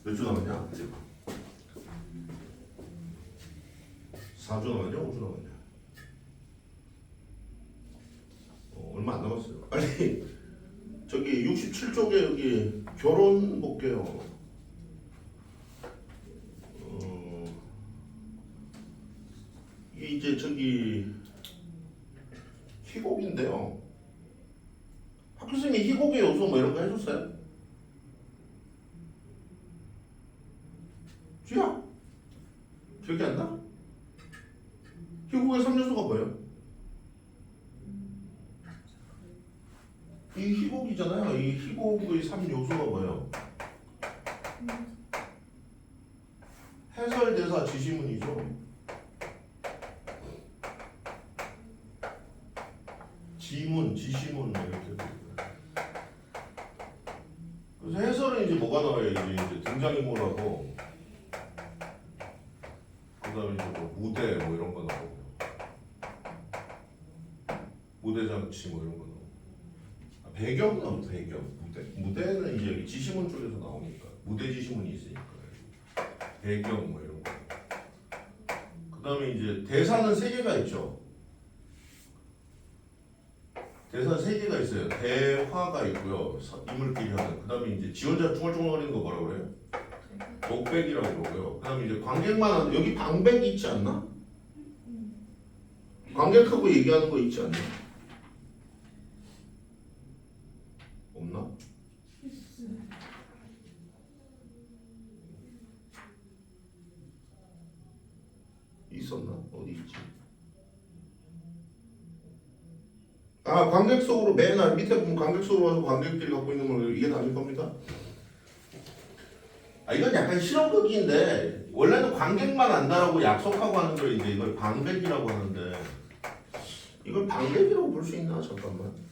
몇 주 남았냐? 4주 남았냐? 5주 남았냐? 얼마 안 남았어요. 빨리 저기 67쪽에 여기 결혼 볼게요. 이게 이제 저기 희곡인데요. 학교 선생님이 희곡의 요소 뭐 이런 거 해줬어요? 쥐야? 기억이 안 나? 희곡의 3요소가 뭐예요? 이 희곡이잖아요. 이 희곡의 3요소가 뭐예요? 해설, 대사, 지시문이죠. 지문, 지시문 이렇게. 그래서 해설은 이제 뭐가 나와요? 이제 등장인물하고 그다음에 이제 뭐 무대 뭐 이런 거 나오고 무대 장치 뭐 이런 거 나오고 배경 나오고 배경 무대는 이제 지시문 쪽에서 나오니까 무대 지시문이 있으니까 배경 뭐 이런 거. 그다음에 이제 대사는 3개가 있죠. 대사 3개가 있어요. 대화가 있고요. 인물끼리 하는. 그 다음에 이제 지 혼자 쭈글쭈글거리는 거 뭐라고 그래요? 독백이라고 그러고요. 그 다음에 이제 관객만 하는, 여기 방백이 있지 않나? 관객하고 얘기하는 거 있지 않나? 없나? 있었나? 어디 있지? 아, 관객 속으로 맨 밑에 보면 관객 속으로 와서 관객들이 갖고 있는 걸 이게 다일 겁니다. 아, 이건 약간 실험극인데 원래는 관객만 안다라고 약속하고 하는 걸 이제 이걸 방백이라고 하는데 이걸 방백이라고 볼 수 있나? 잠깐만.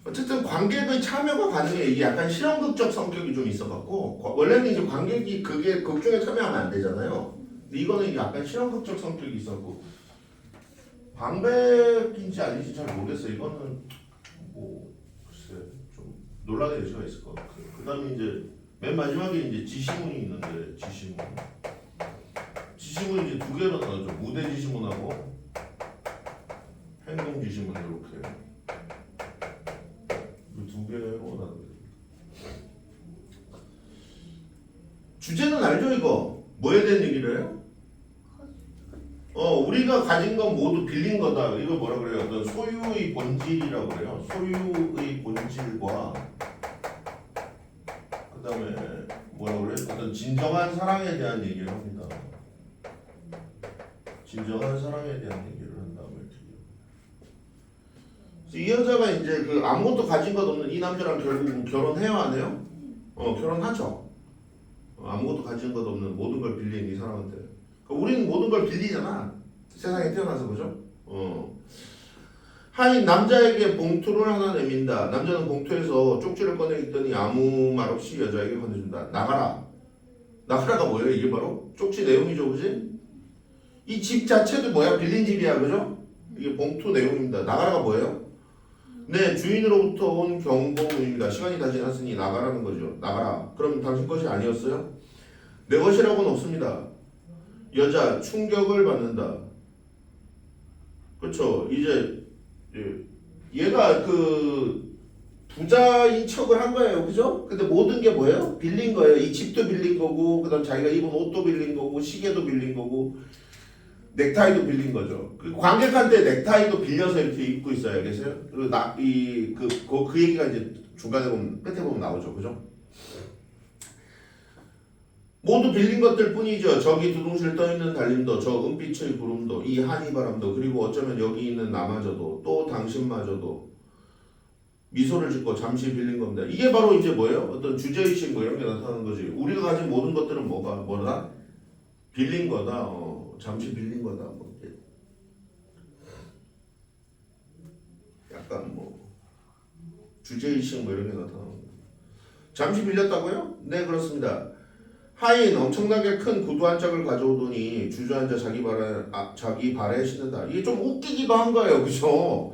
어쨌든 관객의 참여가 가능해. 이게 약간 실험극적 성격이 좀 있어갖고 원래는 이제 관객이 그게 극중에 참여하면 안 되잖아요. 근데 이거는 약간 실험극적 성격이 있었고 방백인지 아닌지 잘 모르겠어요. 이거는 뭐 글쎄 좀 논란의 여지가 있을 것 같아요. 그다음에 이제 맨 마지막에 이제 지시문이 있는데 지시문이 이제 2개로 나오죠. 무대 지시문하고 행동 지시문 이렇게. 2개로 나눕니다. 주제는 알죠 이거? 뭐에 대한 얘기를 해요? 우리가 가진 건 모두 빌린 거다. 이거 뭐라 그래요? 어떤 소유의 본질이라고 그래요. 소유의 본질과 그 다음에 뭐라 그래요? 어떤 진정한 사랑에 대한 얘기를 합니다. 진정한 사랑에 대한 얘기를 한다고 이렇게. 이 여자가 이제 그 아무것도 가진 것 없는 이 남자랑 결국 결혼해요 안 해요? 결혼하죠. 아무것도 가진 것 없는 모든 걸 빌린 이 사람한테. 우리는 모든 걸 빌리잖아. 세상에 태어나서 그죠? 하인 남자에게 봉투를 하나 내민다. 남자는 봉투에서 쪽지를 꺼내 있더니 아무 말 없이 여자에게 건네준다. 나가라. 나가라가 뭐예요? 이게 바로 쪽지 내용이죠, 그지? 이 집 자체도 뭐야? 빌린 집이야, 그죠? 이게 봉투 내용입니다. 나가라가 뭐예요? 네, 주인으로부터 온 경고문입니다. 시간이 다 지났으니 나가라는 거죠. 나가라. 그럼 당신 것이 아니었어요? 내 것이라고는 없습니다. 여자 충격을 받는다. 그렇죠. 이제 얘가 그 부자인 척을 한 거예요. 그죠? 근데 모든 게 뭐예요? 빌린 거예요. 이 집도 빌린 거고 그다음 자기가 입은 옷도 빌린 거고 시계도 빌린 거고 넥타이도 빌린 거죠. 그 관객한테 넥타이도 빌려서 이렇게 입고 있어요. 알겠어요? 그리고 그 얘기가 이제 중간에 보면 끝에 보면 나오죠. 그죠? 모두 빌린 것들 뿐이죠. 저기 두둥실 떠있는 달림도 저 은빛의 구름도 이 한이바람도 그리고 어쩌면 여기 있는 나마저도 또 당신마저도 미소를 짓고 잠시 빌린 겁니다. 이게 바로 이제 뭐예요? 어떤 주제의식 뭐 이런 게 나타나는 거지. 우리가 가진 모든 것들은 뭐다? 빌린 거다. 잠시 빌린 거다. 뭐 약간 뭐 주제의식 뭐 이런 게 나타나는 거예요. 잠시 빌렸다고요? 네, 그렇습니다. 하인 엄청나게 큰 구두 한 짝을 가져오더니 주저앉아 자기 발에 신는다. 이게 좀 웃기기도 한 거예요, 그죠?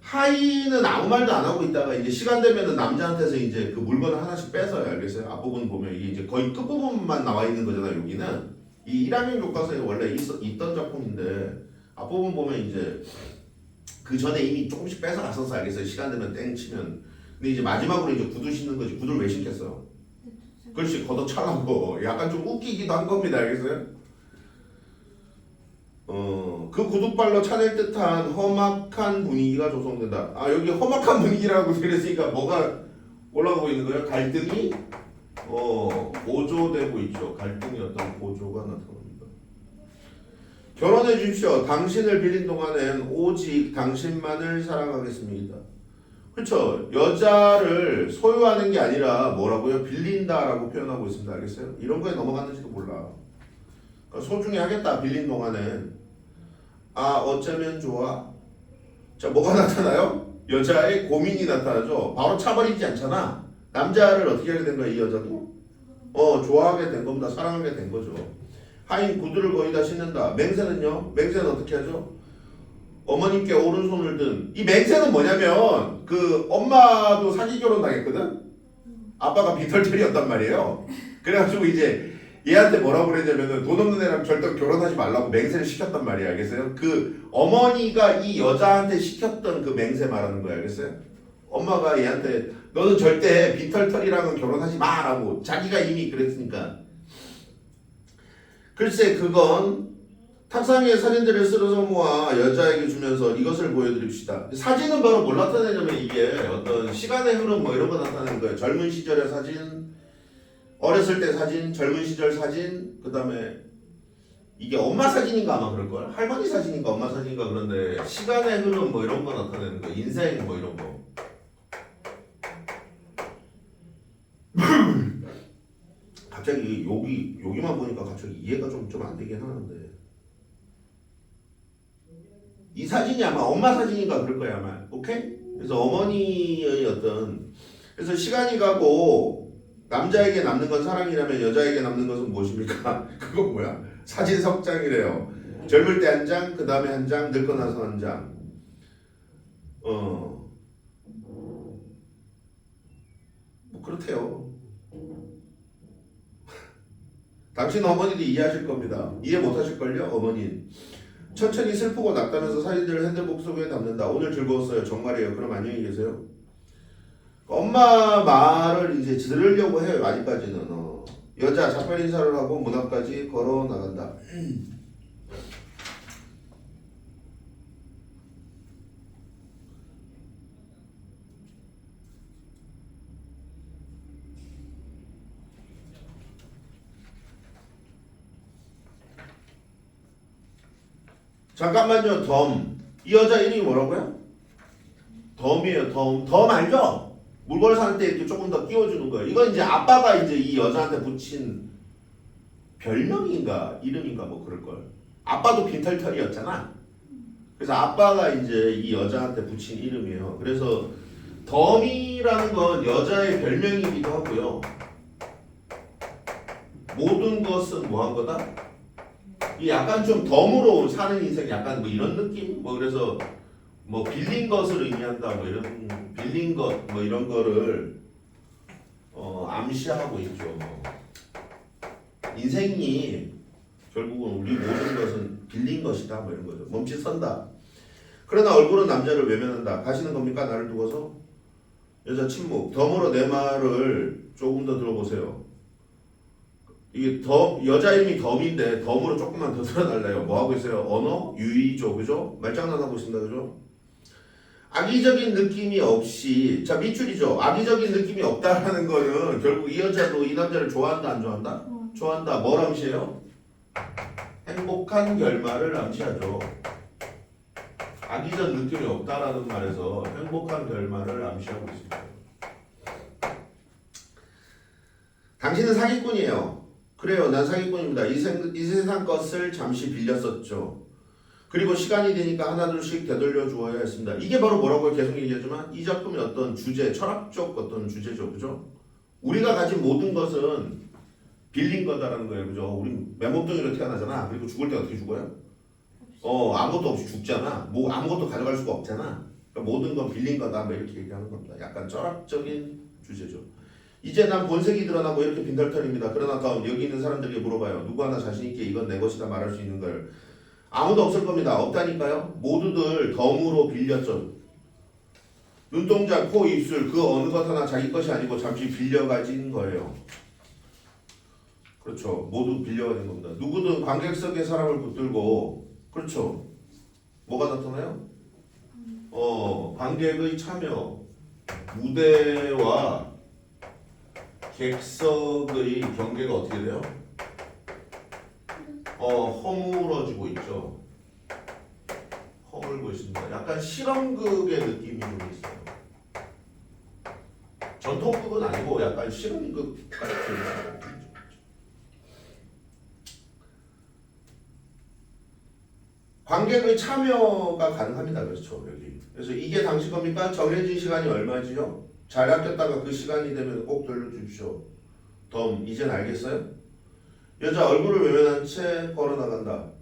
하인은 아무 말도 안 하고 있다가 이제 시간 되면은 남자한테서 이제 그 물건을 하나씩 뺏어요, 알겠어요? 앞부분 보면 이게 이제 거의 끝부분만 나와 있는 거잖아요, 여기는. 이 1학년 교과서에 원래 있던 작품인데 앞부분 보면 이제 그 전에 이미 조금씩 뺏어 갔었어, 알겠어요? 시간 되면 땡 치면. 근데 이제 마지막으로 이제 구두 신는 거지. 구두를 왜 신겠어? 그렇지, 걷어차라고. 약간 좀 웃기기도 한 겁니다, 알겠어요? 그 구두발로 차낼 듯한 험악한 분위기가 조성된다. 아, 여기 험악한 분위기라고 그랬으니까 뭐가 올라가고 있는 거예요? 갈등이 고조되고 있죠. 갈등이 어떤 고조가 나타납니다. 결혼해 주십시오. 당신을 빌린 동안엔 오직 당신만을 사랑하겠습니다. 그렇죠. 여자를 소유하는 게 아니라 뭐라고요? 빌린다라고 표현하고 있습니다. 알겠어요? 이런 거에 넘어갔는지도 몰라. 그러니까 소중히 하겠다. 빌린 동안엔. 아, 어쩌면 좋아? 자, 뭐가 나타나요? 여자의 고민이 나타나죠. 바로 차버리지 않잖아. 남자를 어떻게 하게 된 거야, 이 여자도? 좋아하게 된 겁니다. 사랑하게 된 거죠. 하인 구두를 거의 다 신는다. 맹세는요? 맹세는 어떻게 하죠? 어머님께 오른손을 든. 이 맹세는 뭐냐면 그 엄마도 사기 결혼 당했거든? 아빠가 빈털털이었단 말이에요. 그래가지고 이제 얘한테 뭐라고 그랬냐면은 돈 없는 애랑 절대 결혼하지 말라고 맹세를 시켰단 말이야, 알겠어요? 그 어머니가 이 여자한테 시켰던 그 맹세 말하는 거야, 알겠어요? 엄마가 얘한테 너는 절대 빈털털이랑은 결혼하지 마라고 자기가 이미 그랬으니까. 글쎄, 그건 탁상 위에 사진들을 쓸어서 모아 여자에게 주면서 이것을 보여드립시다. 사진은 바로 뭘 나타내냐면 이게 어떤 시간의 흐름 뭐 이런 거 나타내는 거예요. 젊은 시절의 사진, 어렸을 때 사진, 젊은 시절 사진, 그 다음에 이게 엄마 사진인가 아마 그럴걸? 할머니 사진인가 엄마 사진인가 그런데 시간의 흐름 뭐 이런 거 나타내는 거예요. 인생 뭐 이런 거. 갑자기 여기만 보니까 갑자기 이해가 좀 안 되긴 하는데 이 사진이 아마 엄마 사진인가 그럴 거야 아마. 오케이? 그래서 어머니의 어떤 그래서 시간이 가고 남자에게 남는 건 사랑이라면 여자에게 남는 것은 무엇입니까? 그건 뭐야? 사진 석장이래요. 젊을 때 한 장, 그 다음에 한 장, 늙고 나서 한 장. 뭐 그렇대요. 당신 어머니도 이해하실 겁니다. 이해 못하실걸요? 어머니. 천천히 슬프고 낙담해서 사진들을 핸드북 속에 담는다. 오늘 즐거웠어요. 정말이에요. 그럼 안녕히 계세요. 엄마 말을 이제 들으려고 해요. 아직까지는. 여자 작별 인사를 하고 문 앞까지 걸어 나간다. 잠깐만요. 덤. 이 여자 이름이 뭐라고요? 덤이에요. 덤 알죠? 물건을 살 때 이렇게 조금 더 끼워주는 거예요. 이건 이제 아빠가 이제 이 여자한테 붙인 별명인가 이름인가 뭐 그럴걸. 아빠도 빈털털이었잖아. 그래서 아빠가 이제 이 여자한테 붙인 이름이에요. 그래서 덤이라는 건 여자의 별명이기도 하고요. 모든 것은 뭐 한 거다? 이 약간 좀 덤으로 사는 인생 약간 뭐 이런 느낌? 뭐 그래서 뭐 빌린 것을 의미한다 뭐 이런 빌린 것 뭐 이런 거를 암시하고 있죠. 인생이 결국은 우리 모든 것은 빌린 것이다 뭐 이런 거죠. 멈칫 선다. 그러나 얼굴은 남자를 외면한다. 가시는 겁니까? 나를 두고서? 여자 침묵. 덤으로 내 말을 조금 더 들어보세요. 이게 여자 이름이 덤인데 덤으로 조금만 더 들어달래요. 뭐 하고 있어요? 언어 유의죠, 그죠? 말장난하고 있습니다, 그죠? 악의적인 느낌이 없이 자 밑줄이죠. 악의적인 느낌이 없다라는 거는 결국 이 여자도 이 남자를 좋아한다 안 좋아한다? 좋아한다. 뭘 암시해요? 행복한 결말을 암시하죠. 악의적 느낌이 없다라는 말에서 행복한 결말을 암시하고 있습니다. 당신은 사기꾼이에요. 그래요. 난 사기꾼입니다. 이 세상 것을 잠시 빌렸었죠. 그리고 시간이 되니까 하나둘씩 되돌려 주어야 했습니다. 이게 바로 뭐라고 계속 얘기하지만 이 작품의 어떤 주제, 철학적 어떤 주제죠. 그죠? 우리가 가진 모든 것은 빌린 거다라는 거예요. 그죠? 우리 맨몸뚱이로 태어나잖아. 그리고 죽을 때 어떻게 죽어요? 아무것도 없이 죽잖아. 뭐 아무것도 가져갈 수가 없잖아. 그러니까 모든 건 빌린 거다. 뭐 이렇게 얘기하는 겁니다. 약간 철학적인 주제죠. 이제 난 본색이 드러나고 이렇게 빈털털입니다. 그러나 다음 여기 있는 사람들에게 물어봐요. 누구 하나 자신 있게 이건 내 것이다 말할 수 있는 걸. 아무도 없을 겁니다. 없다니까요. 모두들 덤으로 빌렸죠. 눈동자, 코, 입술 그 어느 것 하나 자기 것이 아니고 잠시 빌려 가진 거예요. 그렇죠. 모두 빌려가는 겁니다. 누구든 관객석에 사람을 붙들고 그렇죠. 뭐가 나타나요? 관객의 참여, 무대와 객석의 경계가 어떻게 돼요? 허물어지고 있죠. 허물고 있습니다. 약간 실험극의 느낌이 좀 있어요. 전통극은 아니고 약간 실험극 같은 느낌이죠. 관객의 참여가 가능합니다. 그렇죠. 여기. 그래서 이게 당신 겁니까? 정해진 시간이 얼마지요? 잘 아꼈다가 그 시간이 되면 꼭 돌려주십시오. 이젠 알겠어요? 여자 얼굴을 외면한 채 걸어나간다.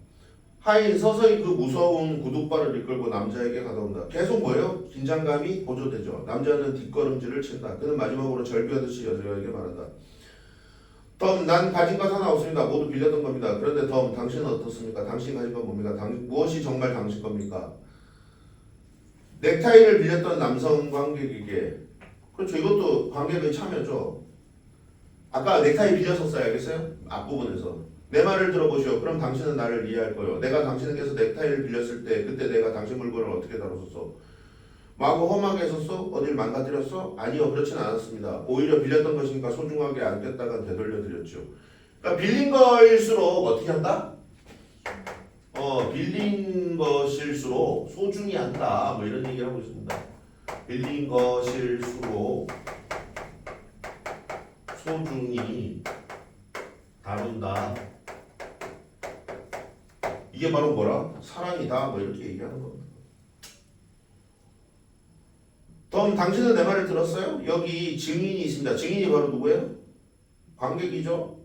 하인 서서히 그 무서운 구둣발을 이끌고 남자에게 가다온다. 계속 뭐예요? 긴장감이 고조되죠. 남자는 뒷걸음질을 친다. 그는 마지막으로 절규하듯이 여자에게 말한다. 난 가진 것 하나 없습니다. 모두 빌렸던 겁니다. 그런데 당신은 어떻습니까? 당신 가진 건 뭡니까? 무엇이 정말 당신 겁니까? 넥타이를 빌렸던 남성 관객에게 그렇죠. 이것도 관객의 참여죠. 아까 넥타이 빌렸었어요. 알겠어요? 앞부분에서. 내 말을 들어보시오. 그럼 당신은 나를 이해할 거요. 내가 당신에게서 넥타이를 빌렸을 때 그때 내가 당신 물건을 어떻게 다뤘었어? 마구 험하게 했었어? 어딜 망가뜨렸어? 아니요. 그렇진 않았습니다. 오히려 빌렸던 것이니까 소중하게 안겼다가 되돌려드렸죠. 그러니까 빌린 거일수록 어떻게 한다? 빌린 것일수록 소중히 한다. 뭐 이런 얘기를 하고 있습니다. 빌린 것일수록 소중히 다룬다. 이게 바로 뭐라? 사랑이다. 뭐 이렇게 얘기하는 겁니다. 당신은 내 말을 들었어요? 여기 증인이 있습니다. 증인이 바로 누구예요? 관객이죠.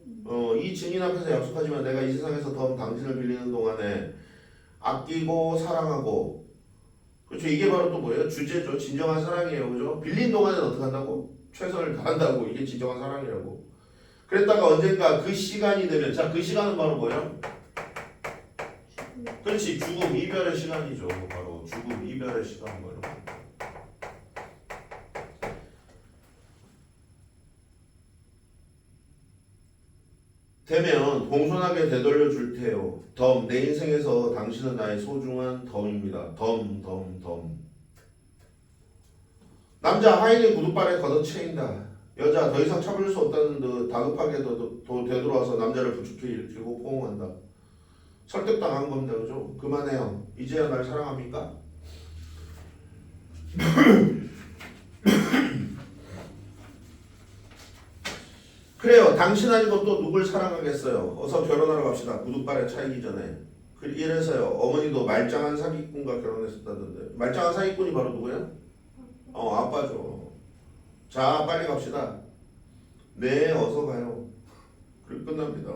이 증인 앞에서 약속하지만 내가 이 세상에서 당신을 빌리는 동안에 아끼고 사랑하고 그렇죠. 이게 바로 또 뭐예요? 주제죠. 진정한 사랑이에요. 그죠? 빌린 동안에는 어떻게 한다고? 최선을 다한다고. 이게 진정한 사랑이라고. 그랬다가 언젠가 그 시간이 되면 그 시간은 바로 뭐예요? 그렇지. 죽음, 이별의 시간이죠. 바로 죽음, 이별의 시간 뭐 이런 거. 되면 공손하게 되돌려 줄 테요. 내 인생에서 당신은 나의 소중한 덤입니다. 남자 하인의 구둣발에 걷어채인다. 여자 더 이상 참을 수 없다는 듯 다급하게 되돌아와서 남자를 부축해 일으키고 포옹한다. 설득당한 겁니다. 그죠? 그만해요. 이제야 날 사랑합니까? 그래요. 당신 아니고 또 누굴 사랑하겠어요. 어서 결혼하러 갑시다. 구둣발에 차이기 전에. 이래서요. 어머니도 말짱한 사기꾼과 결혼했었다던데. 말짱한 사기꾼이 바로 누구야? 아빠죠. 자, 빨리 갑시다. 네, 어서 가요. 그리고 끝납니다.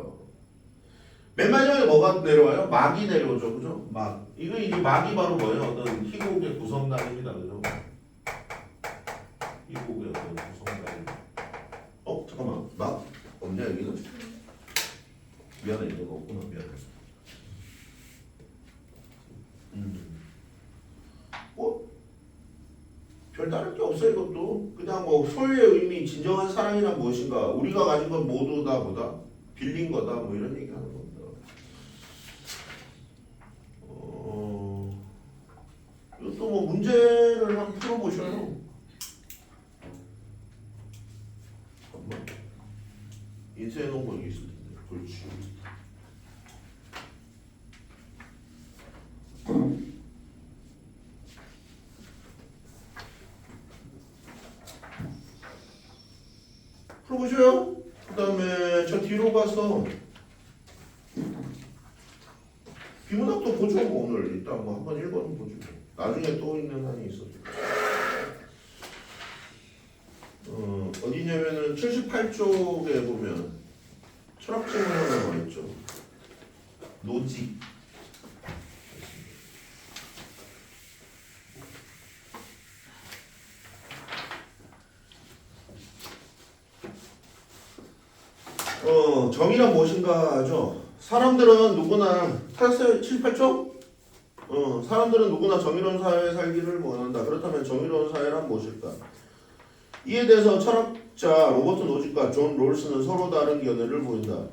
맨 마지막에 뭐가 내려와요? 막이 내려오죠. 그죠? 막. 이 막이 바로 뭐예요? 어떤 희곡의 구성단입니다. 그죠? 희곡의 어떤 구성단. 잠깐만. 막? 없냐, 여기는? 미안해, 이거 없구나. 미안해. 별다른 게 없어요. 이것도 그냥 뭐 소유의 의미, 진정한 사랑이란 무엇인가, 우리가 가진 건 모두 다 뭐다? 빌린 거다. 뭐 이런 얘기 하는 겁니다. 이것도 뭐 문제를 한번 풀어보셔요. 잠깐만. 인쇄해 놓은 거 여기 있을 텐데. 그렇지. 풀어보셔요. 그 다음에 저 뒤로 가서 비문학 또 보죠. 뭐 오늘 일단 뭐 한번 1번은 보죠. 나중에 또 있는 한이 있어서. 어디냐면은 78쪽에 보면 철학 질문 하나 나와 있죠. 노직. 정의란 무엇인가 하죠. 사람들은 누구나 찾았어요? 78쪽? 사람들은 누구나 정의로운 사회에 살기를 원한다. 그렇다면 정의로운 사회란 무엇일까? 이에 대해서 철학자 로버트 노직과 존 롤스는 서로 다른 견해를 보인다.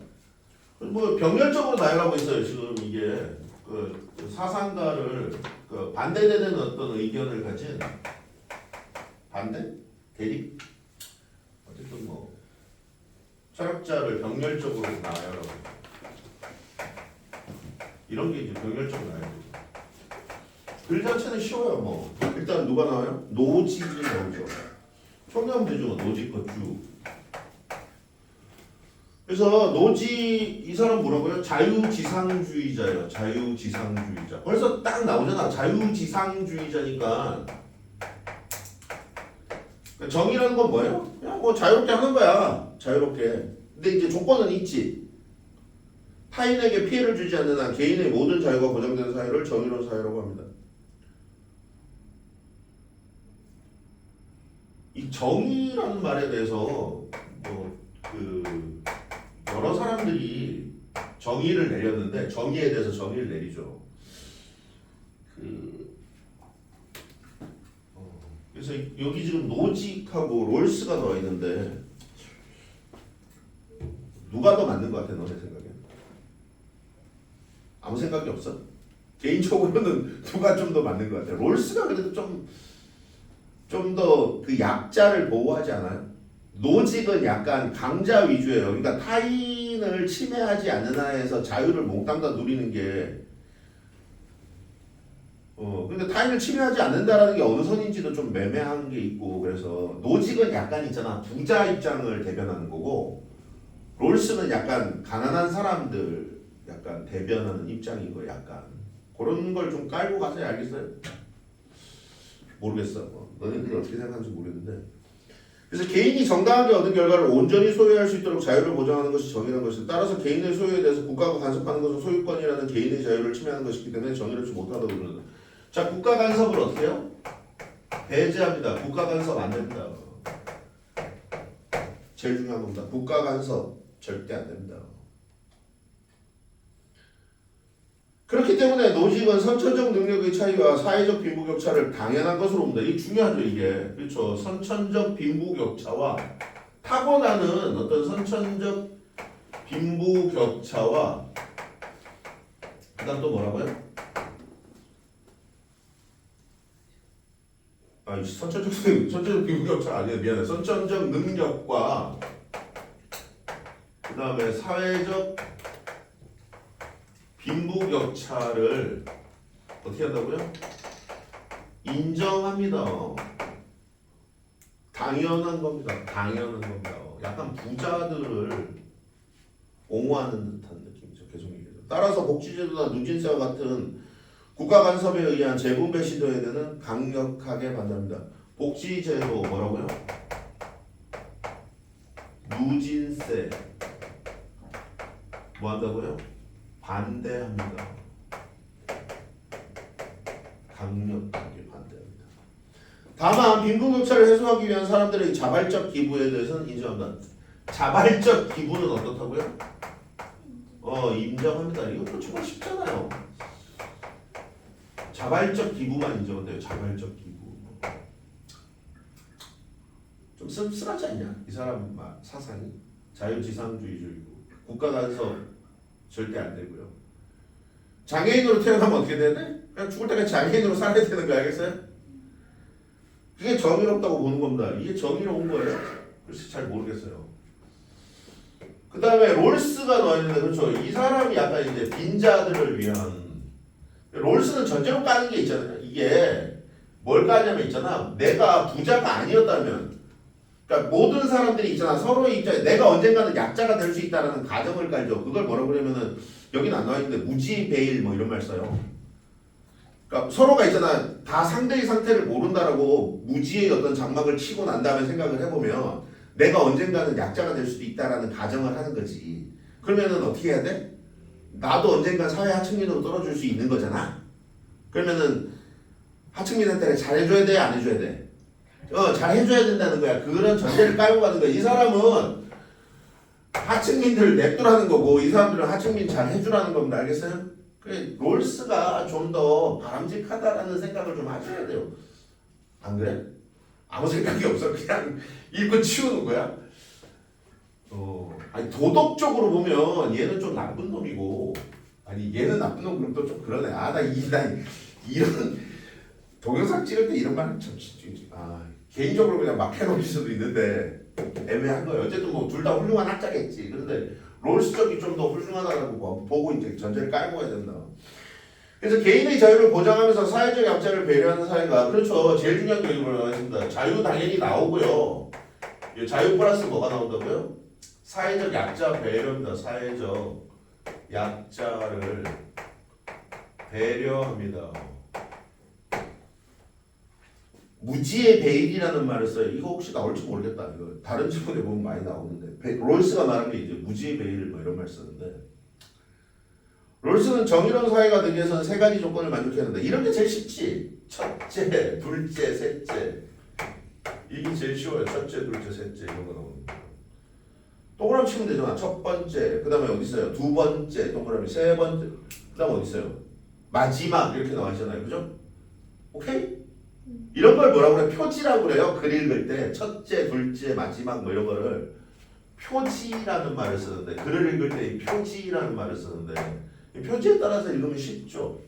뭐 병렬적으로 나열하고 있어요. 지금 이게 그 사상가를 그 반대되는 어떤 의견을 가진 반대? 대립? 어쨌든 뭐 철학자를 병렬적으로 나열하고 이런 게 이제 병렬적으로 나열되죠. 글 자체는 쉬워요. 뭐 일단 누가 나와요? 노직이 나오죠. 정리하면 되죠. 노직과 쭉. 그래서 노직 이 사람 뭐라고요? 자유지상주의자예요. 자유지상주의자. 벌써 딱 나오잖아. 자유지상주의자니까 정의라는 건 뭐예요? 그냥 뭐 자유롭게 하는 거야. 자유롭게. 근데 이제 조건은 있지. 타인에게 피해를 주지 않는 한 개인의 모든 자유가 보장되는 사회를 정의로운 사회라고 합니다. 이 정의라는 말에 대해서 여러 사람들이 정의를 내렸는데 정의에 대해서 정의를 내리죠. 그래서 여기 지금 노직하고 롤스가 나와 있는데 누가 더 맞는 것 같아 너네 생각에? 아무 생각이 없어? 개인적으로는 누가 좀 더 맞는 것 같아? 롤스가 그래도 좀 더 그 약자를 보호하지 않아요? 노직은 약간 강자 위주예요. 그러니까 타인을 침해하지 않는 한에서 자유를 몽땅 다 누리는 게 그러니까 타인을 침해하지 않는다라는 게 어느 선인지도 좀 매매한 게 있고 그래서 노직은 약간 있잖아. 부자 입장을 대변하는 거고 롤스는 약간 가난한 사람들 약간 대변하는 입장인 거 약간 그런 걸 좀 깔고 가서 알겠어요? 모르겠어. 너네들이 어떻게 생각하는지 모르겠는데 그래서 개인이 정당하게 얻은 결과를 온전히 소유할 수 있도록 자유를 보장하는 것이 정의라는 것이다. 따라서 개인의 소유에 대해서 국가가 간섭하는 것은 소유권이라는 개인의 자유를 침해하는 것이기 때문에 정의롭지 못하다고 그러는다. 자, 국가 간섭을 어떻게 해요? 배제합니다. 국가 간섭 안 됩니다. 제일 중요한 겁니다. 국가 간섭 절대 안 됩니다. 그렇기 때문에 노직은 선천적 능력의 차이와 사회적 빈부격차를 당연한 것으로 봅니다. 이게 중요하죠, 이게. 그렇죠. 선천적 빈부격차와 타고나는 어떤 선천적 빈부격차와 그다음 또 뭐라고요? 선천적 빈부격차 아니에요. 미안해. 선천적 능력과 그 다음에 사회적 빈부격차를 어떻게 한다고요? 인정합니다. 당연한 겁니다. 당연한 겁니다. 약간 부자들을 옹호하는 듯한 느낌이죠. 계속 얘기해서. 따라서 복지제도나 누진세와 같은 국가 간섭에 의한 재분배 시도에 대해서는 강력하게 반대합니다. 복지제도 뭐라고요? 누진세 뭐 한다고요? 반대합니다. 강력하게 반대합니다. 다만 빈부격차를 해소하기 위한 사람들의 자발적 기부에 대해서는 인정한다. 자발적 기부는 어떻다고요? 인정합니다. 이것도 정말 쉽잖아요. 자발적 기부만 인정한대요. 자발적 기부. 좀 씁쓸하지 않냐? 이 사람 사상이 자유지상주의적이고 국가 간섭 절대 안 되고요. 장애인으로 태어나면 어떻게 돼야 돼? 그냥 죽을 때까지 장애인으로 살아야 되는 거 알겠어요? 그게 정의롭다고 보는 겁니다. 이게 정의로운 거예요? 글쎄 잘 모르겠어요. 그 다음에 롤스가 나와 있는데 그렇죠. 이 사람이 약간 이제 빈자들을 위한 롤스는 전제로 까는 게 있잖아요. 이게 뭘 까냐면 있잖아. 내가 부자가 아니었다면 그러니까 모든 사람들이 있잖아. 서로의 입장에 내가 언젠가는 약자가 될 수 있다는 가정을 깔죠. 그걸 뭐라고 그러냐면은 여기는 안 나와 있는데 무지 베일 뭐 이런 말 써요. 그러니까 서로가 있잖아. 다 상대의 상태를 모른다라고 무지의 어떤 장막을 치고 난 다음에 생각을 해보면 내가 언젠가는 약자가 될 수도 있다라는 가정을 하는 거지. 그러면은 어떻게 해야 돼? 나도 언젠가 사회 하층민으로 떨어질 수 있는 거잖아. 그러면은 하층민한테 잘해줘야 돼, 안 해줘야 돼? 잘해줘야 된다는 거야. 그런 전제를 깔고 가는 거야. 이 사람은 하층민들 냅두라는 거고 이 사람들은 하층민 잘해주라는 겁니다. 알겠어요? 롤스가 좀 더 바람직하다라는 생각을 좀 하셔야 돼요. 안 그래? 아무 생각이 없어. 그냥 읽고 치우는 거야. 아니 도덕적으로 보면 얘는 좀 나쁜 놈이고, 아니 얘는 나쁜 놈 그럼 또 좀 그러네. 나 이런 동영상 찍을 때 이런 말은 참 개인적으로 그냥 막 해놓을 수도 있는데 애매한 거예요. 어쨌든 뭐 둘 다 훌륭한 학자겠지. 그런데 롤스 쪽이 좀 더 훌륭하다고 보고 이제 전제를 깔고 해야 된다. 그래서 개인의 자유를 보장하면서 사회적 약자를 배려하는 사회가, 그렇죠. 제일 중요한 게 이걸 나왔습니다. 자유 당연히 나오고요. 자유 플러스 뭐가 나온다고요? 사회적 약자 배려입니다. 사회적 약자를 배려합니다. 무지의 베일이라는 말을 써요. 이거 혹시 나올지 모르겠다. 이거 다른 지문에 보면 많이 나오는데 롤스가 말한 게 이제 무지의 베일 뭐 이런 말 쓰는데, 롤스는 정의로운 사회가 되기 위해서는 세 가지 조건을 만족해야 된다. 이런 게 제일 쉽지. 첫째, 둘째, 셋째. 이게 제일 쉬워요. 첫째, 둘째, 셋째 이런 거 나오는 거. 동그라미 치면 되잖아. 첫 번째, 그 다음에 어디 있어요? 두 번째, 동그라미 세 번째, 그 다음에 어디 있어요? 마지막 이렇게 나와 있잖아요. 그죠? 오케이? 이런 걸 뭐라고 그래? 표지라고 그래요. 글 읽을 때 첫째, 둘째, 마지막 뭐 이런 거를 표지라는 말을 쓰는데, 글을 읽을 때 이 표지라는 말을 쓰는데 이 표지에 따라서 읽으면 쉽죠.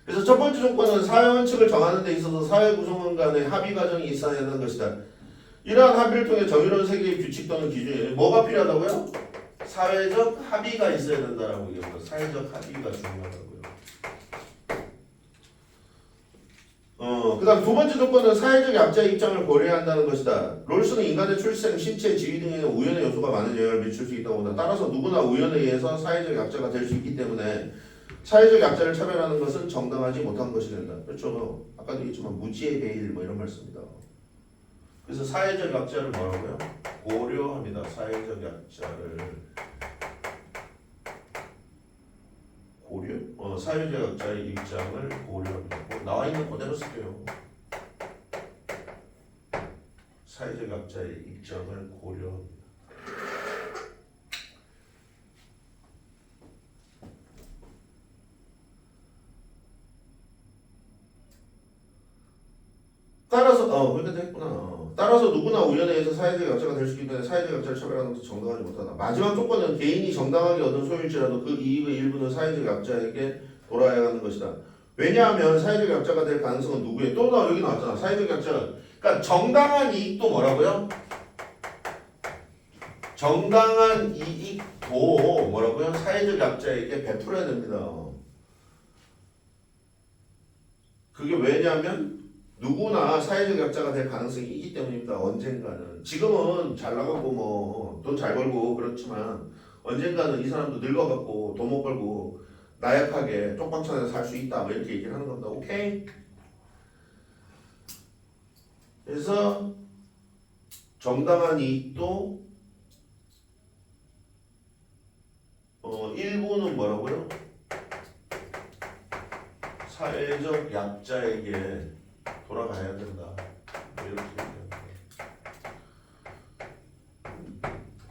그래서 첫 번째 조건은 사회 원칙을 정하는 데 있어서 사회 구성원 간의 합의 과정이 있어야 하는 것이다. 이러한 합의를 통해 정의로운 세계의 규칙 또는 기준이 뭐가 필요하다고요? 사회적 합의가 있어야 된다라고 얘기합니다. 사회적 합의가 중요하다고요. 그 다음 두 번째 조건은 사회적 약자의 입장을 고려해야 한다는 것이다. 롤스는 인간의 출생, 신체, 지위 등에는 우연의 요소가 많은 영향을 미칠 수 있다고 본다. 따라서 누구나 우연에 의해서 사회적 약자가 될 수 있기 때문에 사회적 약자를 차별하는 것은 정당하지 못한 것이 된다. 그렇죠. 아까도 얘기했지만 무지의 베일 뭐 이런 말 씁니다. 그래서 사회적 약자를 뭐라고요? 고려합니다. 사회적 약자를 고려? 사회적 약자의 입장을 고려합니다. 나와 있는 그대로 쓸게요. 사회적 약자의 입장을 고려합니다. 따라서 거기까지 했구나. 따라서 누구나 우연에 의해서 사회적 약자가 될 수 있기 때문에 사회적 약자를 차별하는 것은 정당하지 못하다. 마지막 조건은 개인이 정당하게 얻은 소유일지라도 그 이익의 일부는 사회적 약자에게 돌아야 하는 것이다. 왜냐하면 사회적 약자가 될 가능성은 누구의 또 여기 나왔잖아. 사회적 약자. 그러니까 정당한 이익도 뭐라고요? 정당한 이익도 뭐라고요? 사회적 약자에게 베풀어야 됩니다. 그게 왜냐하면 누구나 사회적 약자가 될 가능성이 있기 때문입니다. 언젠가는. 지금은 잘 나가고 뭐 돈 잘 벌고 그렇지만 언젠가는 이 사람도 늙어갖고 돈 못 벌고 나약하게 쪽방촌에서 살 수 있다 뭐 이렇게 얘기를 하는 겁니다. 오케이? 그래서 정당한 이익도 일부는 뭐라고요? 사회적 약자에게 돌아가야 된다. 이렇게 얘기합니다.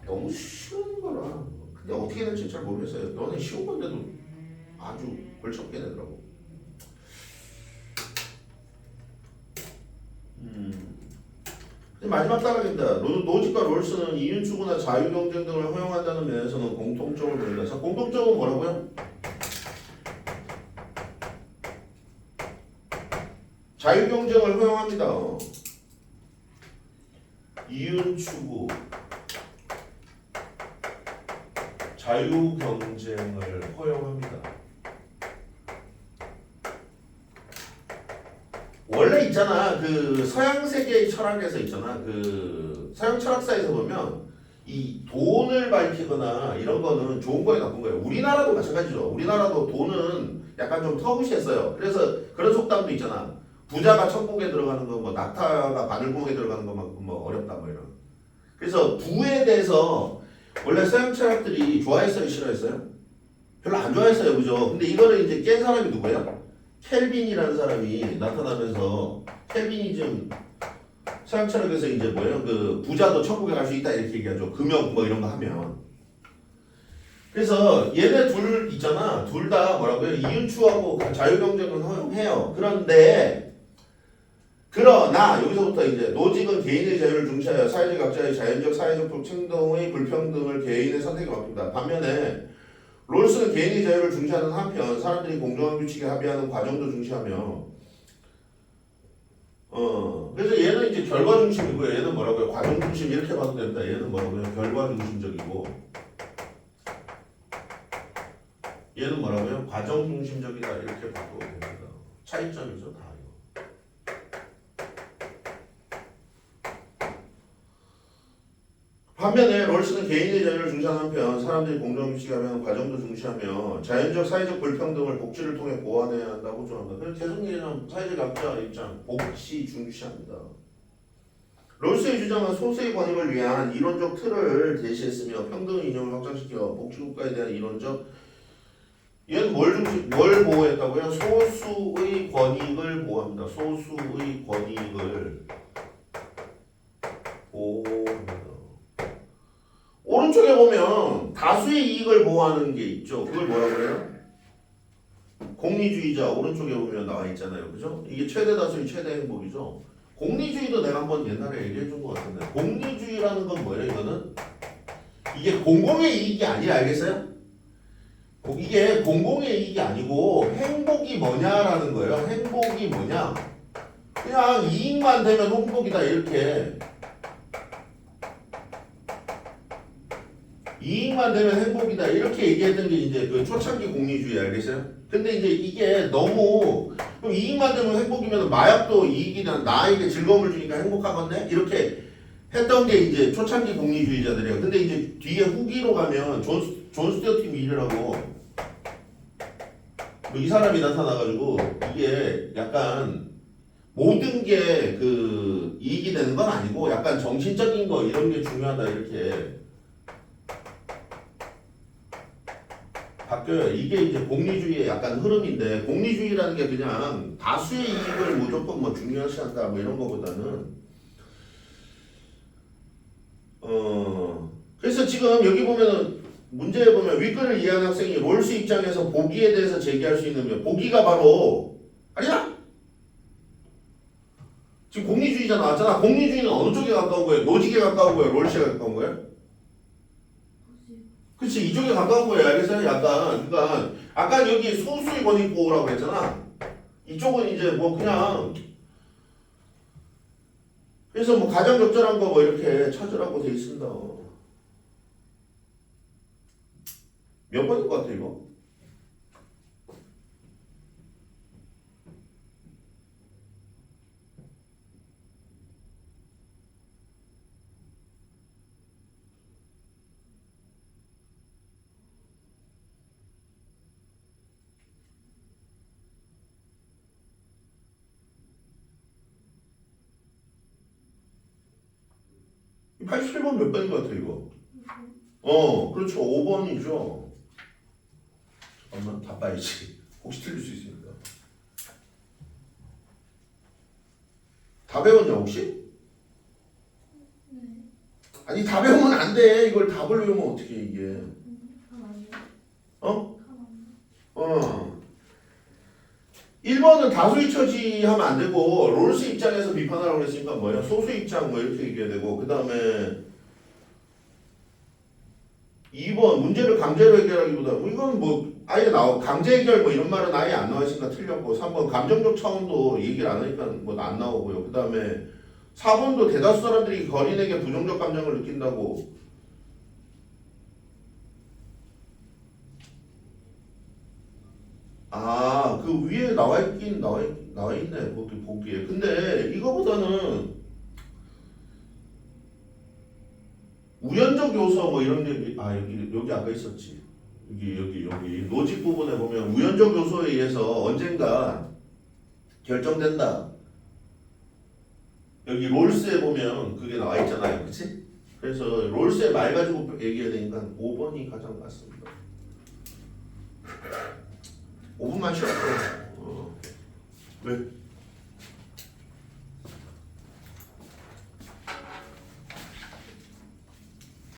너무 쉬운 거라. 근데 어떻게 될지 잘 모르겠어요. 너는 쉬운 건데도 아주 벌쩍게 되더라고. 근데 마지막 단락입니다. 노직과 롤스는 이윤 추구나 자유 경쟁 등을 허용한다는 면에서는 공통점을 보인다. 자, 공통점은 뭐라고요? 자유 경쟁을 허용합니다. 이윤 추구, 자유 경쟁을 허용합니다. 원래 있잖아. 그 서양 세계의 철학에서 있잖아. 그 서양 철학사에서 보면 이 돈을 밝히거나 이런 거는 좋은 거에 나쁜 거예요. 우리나라도 마찬가지죠. 우리나라도 돈은 약간 좀 터부시했어요. 그래서 그런 속담도 있잖아. 부자가 천국에 들어가는 거, 뭐 낙타가 바늘구멍에 들어가는 것만큼 뭐 어렵다 뭐 이런. 그래서 부에 대해서 원래 서양 철학들이 좋아했어요, 싫어했어요? 별로 안 좋아했어요, 그죠? 근데 이거를 이제 깬 사람이 누구예요? 켈빈이라는 사람이 나타나면서 켈빈이즘 서양 철학에서 이제 뭐예요? 그 부자도 천국에 갈 수 있다 이렇게 얘기하죠. 금욕 뭐 이런 거 하면. 그래서 얘네 둘 있잖아. 둘 다 뭐라고요? 이윤추하고 자유경쟁을 허용해요. 그러나 여기서부터 이제 노직은 개인의 자유를 중시하여 사회적 약자의 자연적 사회적 평등의 불평등을 개인의 선택에 맡깁니다. 반면에 롤스는 개인의 자유를 중시하는 한편 사람들이 공정한 규칙에 합의하는 과정도 중시하며 그래서 얘는 이제 결과 중심이고요. 얘는 뭐라고요? 과정 중심 이렇게 봐도 됩니다. 얘는 뭐라고요? 결과 중심적이고 얘는 뭐라고요? 과정 중심적이다 이렇게 봐도 됩니다. 차이점이죠 다 이거. 반면에 롤스는 개인의 자유를 중시하는 한편 사람들이 공정 규칙에 하면 과정도 중시하며 자연적 사회적 불평등을 복지를 통해 보완해야 한다고 주장합니다. 그래서 계속 얘기하면 사회적 약자 입장 복지 중시합니다. 롤스의 주장은 소수의 권익을 위한 이론적 틀을 제시했으며 평등 이념을 확장시켜 복지국가에 대한 이론적 얘는 뭘 보호했다고요? 소수의 권익을 보호합니다. 소수의 권익을 보호합니다. 오른쪽에 보면 다수의 이익을 보호하는 게 있죠. 그걸 뭐라고 그래요? 공리주의자 오른쪽에 보면 나와 있잖아요. 그죠? 이게 최대 다수의 최대 행복이죠. 공리주의도 내가 한번 옛날에 얘기해 준 것 같은데 공리주의라는 건 뭐예요? 이거는 이게 공공의 이익이 아니라 알겠어요? 이게 공공의 이익이 아니고 행복이 뭐냐라는 거예요. 행복이 뭐냐? 그냥 이익만 되면 행복이다 이렇게. 이익만 되면 행복이다 이렇게 얘기했던 게 이제 그 초창기 공리주의 알겠어요? 근데 이제 이게 너무 이익만 되면 행복이면 마약도 이익이나 나에게 즐거움을 주니까 행복하겠네? 이렇게 했던 게 이제 초창기 공리주의자들이에요. 근데 이제 뒤에 후기로 가면 존 스튜어트 밀이라고 이 사람이 나타나가지고 이게 약간 모든 게 그 이익이 되는 건 아니고 약간 정신적인 거 이런 게 중요하다 이렇게 바뀌어요. 이게 이제 공리주의의 약간 흐름인데 공리주의라는 게 그냥 다수의 이익을 무조건 뭐 중요시한다 뭐 이런 거보다는 그래서 지금 여기 보면은 문제에 보면 윗글을 이해하는 학생이 롤스 입장에서 보기에 대해서 제기할 수 있는 보기가 바로 아니야? 지금 공리주의자 나왔잖아. 공리주의는 어느 쪽에 가까운 거예요? 노직에 가까운 거예요? 롤스에 가까운 거예요? 그치 이쪽에 가까운 거예요. 알겠어요? 약간 그러니까 아까 여기 소수의 권익 보호라고 했잖아. 이쪽은 이제 뭐 그냥 그래서 뭐 가장 적절한 거 뭐 이렇게 찾으라고 돼 있습니다. 몇 번인 것 같아 이거? 이 87번 몇 번인 것 같아 이거? 그렇죠. 5번이죠. 잠깐만 다 봐야지. 혹시 틀릴 수 있으니까. 다 배웠냐 혹시? 아니 다 배우면 안 돼. 이걸 답을 외우면 어떻게 이게? 어? 1번은 다수의 처지하면 안 되고 롤스 입장에서 비판하라고 그랬으니까 뭐야? 소수 입장 뭐 이렇게 얘기해야 되고 그 다음에 2번 문제를 강제로 해결하기보다 이건 뭐 아예 강제 해결 뭐 이런 말은 아예 안 나와 있으니까 틀렸고 3번 감정적 차원도 얘기를 안 하니까 뭐 안 나오고요. 그 다음에 4번도 대다수 사람들이 거린에게 부정적 감정을 느낀다고 그 위에 나와 있네 보기에. 근데 이거보다는 우연적 요소 뭐 이런 게 여기 아까 있었지. 여기 로직 부분에 보면 우연적 요소에 의해서 언젠가 결정된다. 여기 롤스에 보면 그게 나와 있잖아요, 그렇지? 그래서 롤스의 말 가지고 얘기해야 되니까 5번이 가장 맞습니다. 5분만 쉬었어. 왜?